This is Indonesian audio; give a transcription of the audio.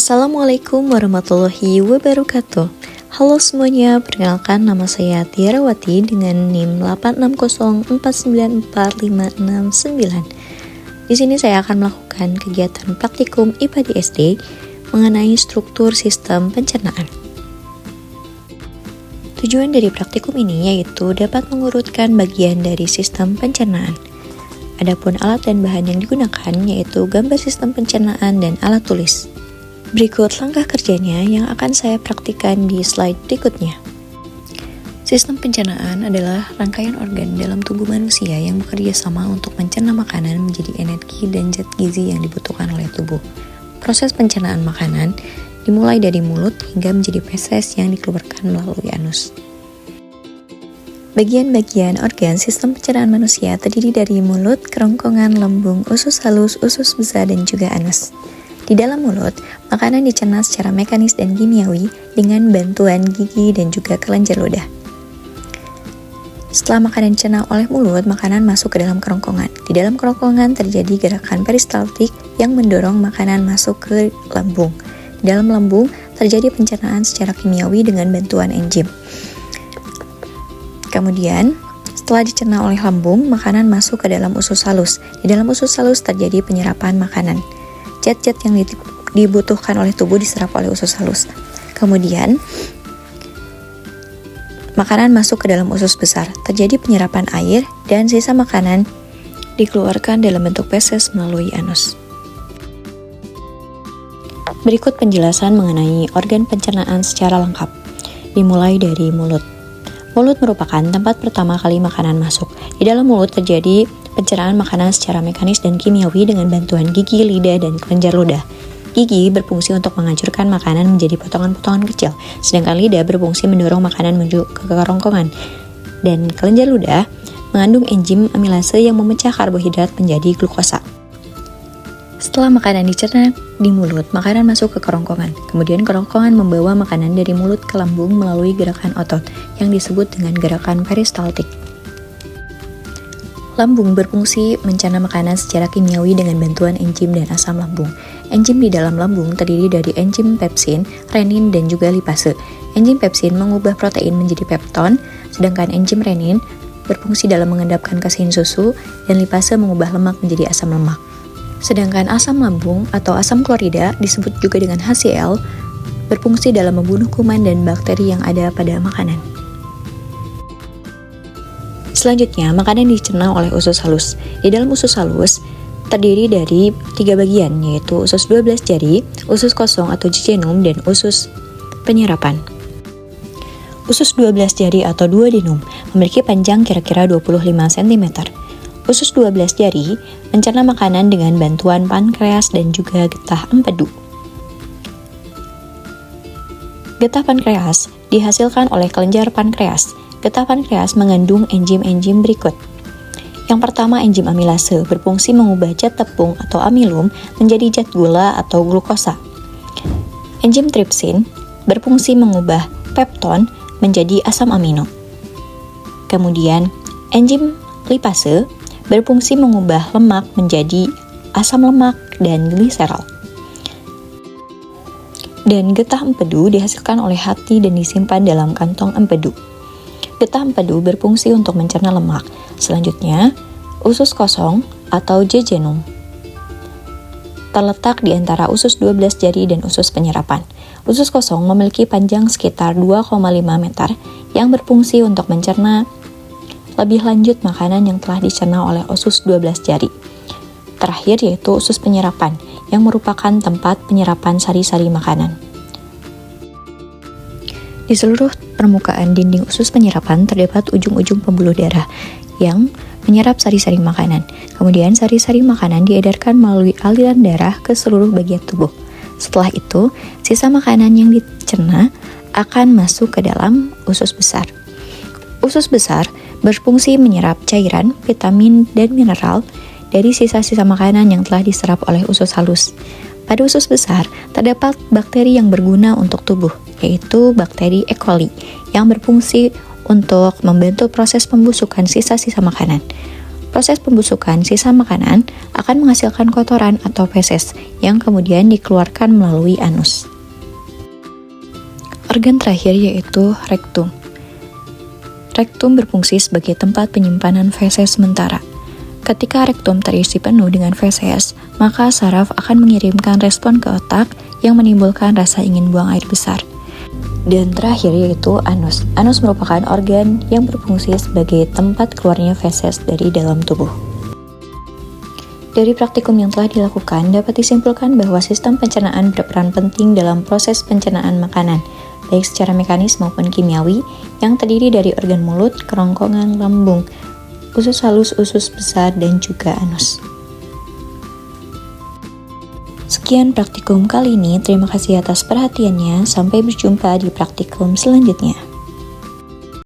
Assalamualaikum warahmatullahi wabarakatuh. Halo semuanya, perkenalkan nama saya Tiarawati dengan NIM 860494569. Di sini saya akan melakukan kegiatan praktikum IPA di SD mengenai struktur sistem pencernaan. Tujuan dari praktikum ini yaitu dapat mengurutkan bagian dari sistem pencernaan. Adapun alat dan bahan yang digunakan yaitu gambar sistem pencernaan dan alat tulis. Berikut langkah kerjanya yang akan saya praktikkan di slide berikutnya. Sistem pencernaan adalah rangkaian organ dalam tubuh manusia yang bekerja sama untuk mencerna makanan menjadi energi dan zat gizi yang dibutuhkan oleh tubuh. Proses pencernaan makanan dimulai dari mulut hingga menjadi feses yang dikeluarkan melalui anus. Bagian-bagian organ sistem pencernaan manusia terdiri dari mulut, kerongkongan, lambung, usus halus, usus besar, dan juga anus. Di dalam mulut, makanan dicerna secara mekanis dan kimiawi dengan bantuan gigi dan juga kelenjar ludah. Setelah makanan dicerna oleh mulut, makanan masuk ke dalam kerongkongan. Di dalam kerongkongan terjadi gerakan peristaltik yang mendorong makanan masuk ke lambung. Di dalam lambung terjadi pencernaan secara kimiawi dengan bantuan enzim. Kemudian, setelah dicerna oleh lambung, makanan masuk ke dalam usus halus. Di dalam usus halus terjadi penyerapan makanan. Zat-zat yang dibutuhkan oleh tubuh diserap oleh usus halus. Kemudian, makanan masuk ke dalam usus besar. Terjadi penyerapan air dan sisa makanan dikeluarkan dalam bentuk feses melalui anus. Berikut penjelasan mengenai organ pencernaan secara lengkap. Dimulai dari mulut. Mulut merupakan tempat pertama kali makanan masuk. Di dalam mulut terjadi pencernaan makanan secara mekanis dan kimiawi dengan bantuan gigi, lidah, dan kelenjar ludah. Gigi berfungsi untuk menghancurkan makanan menjadi potongan-potongan kecil, sedangkan lidah berfungsi mendorong makanan menuju ke kerongkongan. Dan kelenjar ludah mengandung enzim amilase yang memecah karbohidrat menjadi glukosa. Setelah makanan dicerna di mulut, makanan masuk ke kerongkongan. Kemudian kerongkongan membawa makanan dari mulut ke lambung melalui gerakan otot yang disebut dengan gerakan peristaltik. Lambung berfungsi mencerna makanan secara kimiawi dengan bantuan enzim dan asam lambung. Enzim di dalam lambung terdiri dari enzim pepsin, renin, dan juga lipase. Enzim pepsin mengubah protein menjadi pepton, sedangkan enzim renin berfungsi dalam mengendapkan kasein susu, dan lipase mengubah lemak menjadi asam lemak. Sedangkan asam lambung atau asam klorida disebut juga dengan HCl berfungsi dalam membunuh kuman dan bakteri yang ada pada makanan. Selanjutnya, makanan dicerna oleh usus halus. Di dalam usus halus terdiri dari 3 bagian, yaitu usus 12 jari, usus kosong atau jejunum, dan usus penyerapan. Usus 12 jari atau duodenum memiliki panjang kira-kira 25 cm. Usus 12 jari mencerna makanan dengan bantuan pankreas dan juga getah empedu. Getah pankreas dihasilkan oleh kelenjar pankreas. Getah pankreas mengandung enzim-enzim berikut. Yang pertama, enzim amilase berfungsi mengubah zat tepung atau amilum menjadi zat gula atau glukosa. Enzim tripsin berfungsi mengubah pepton menjadi asam amino. Kemudian, enzim lipase berfungsi mengubah lemak menjadi asam lemak dan gliserol. Dan getah empedu dihasilkan oleh hati dan disimpan dalam kantong empedu. Getah empedu berfungsi untuk mencerna lemak. Selanjutnya, usus kosong atau jejunum terletak di antara usus 12 jari dan usus penyerapan. Usus kosong memiliki panjang sekitar 2,5 meter yang berfungsi untuk mencerna lebih lanjut makanan yang telah dicerna oleh usus 12 jari. Terakhir yaitu usus penyerapan yang merupakan tempat penyerapan sari-sari makanan. Di seluruh permukaan dinding usus penyerapan terdapat ujung-ujung pembuluh darah yang menyerap sari-sari makanan. Kemudian sari-sari makanan diedarkan melalui aliran darah ke seluruh bagian tubuh. Setelah itu, sisa makanan yang dicerna akan masuk ke dalam usus besar. Usus besar berfungsi menyerap cairan, vitamin, dan mineral dari sisa-sisa makanan yang telah diserap oleh usus halus. Pada usus besar, terdapat bakteri yang berguna untuk tubuh, yaitu bakteri E. coli, yang berfungsi untuk membantu proses pembusukan sisa-sisa makanan. Proses pembusukan sisa makanan akan menghasilkan kotoran atau feses yang kemudian dikeluarkan melalui anus. Organ terakhir yaitu rektum. Rektum berfungsi sebagai tempat penyimpanan feses sementara. Ketika rektum terisi penuh dengan feses, maka saraf akan mengirimkan respon ke otak yang menimbulkan rasa ingin buang air besar. Dan terakhir yaitu anus. Anus merupakan organ yang berfungsi sebagai tempat keluarnya feses dari dalam tubuh. Dari praktikum yang telah dilakukan, dapat disimpulkan bahwa sistem pencernaan berperan penting dalam proses pencernaan makanan, baik secara mekanis maupun kimiawi, yang terdiri dari organ mulut, kerongkongan, lambung, usus halus, usus besar, dan juga anus. Sekian praktikum kali ini, terima kasih atas perhatiannya, sampai berjumpa di praktikum selanjutnya.